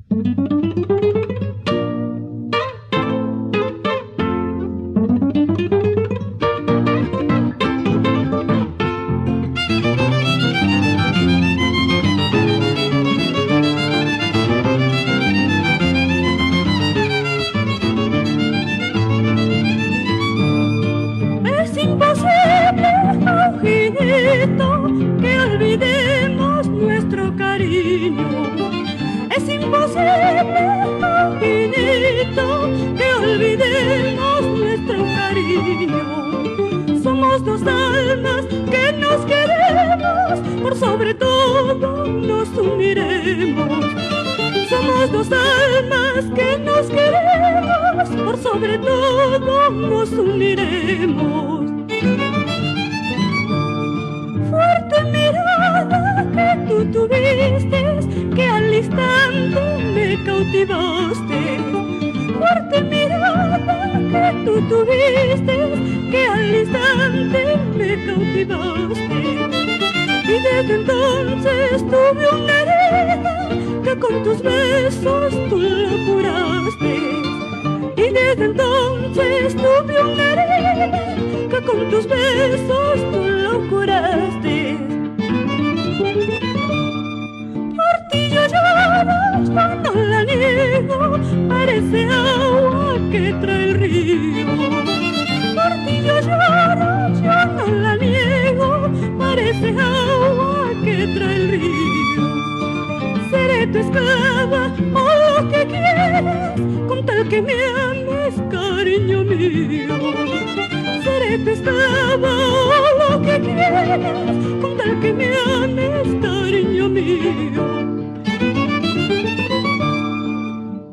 Que olvidemos nuestro cariño. Es imposible, Ojito, que olvidemos nuestro cariño. Somos dos almas que nos queremos, por sobre todo nos uniremos. Somos dos almas que nos queremos, por sobre todo nos uniremos. Fuerte mirada que tú tuviste, que al instante me cautivaste. Fuerte mirada que tú tuviste, que al instante me cautivaste. Y desde entonces tuve una herida que con tus besos tú la curaste. Y desde entonces tuve una herida que con tus besos tú la curaste. Por ti yo lloro, yo no la niego, parece agua que trae el río. Por ti yo lloro, yo no la niego, parece agua que trae el río. Seré tu esclava o lo que quieras, con tal que me ames, cariño mío. Seré tu esclava o lo que quieras, con tal que me ames, cariño mío.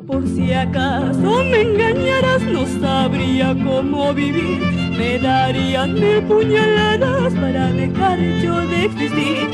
Por si acaso me engañaras, no sabría cómo vivir. Me darían 1000 puñaladas para dejar yo de existir.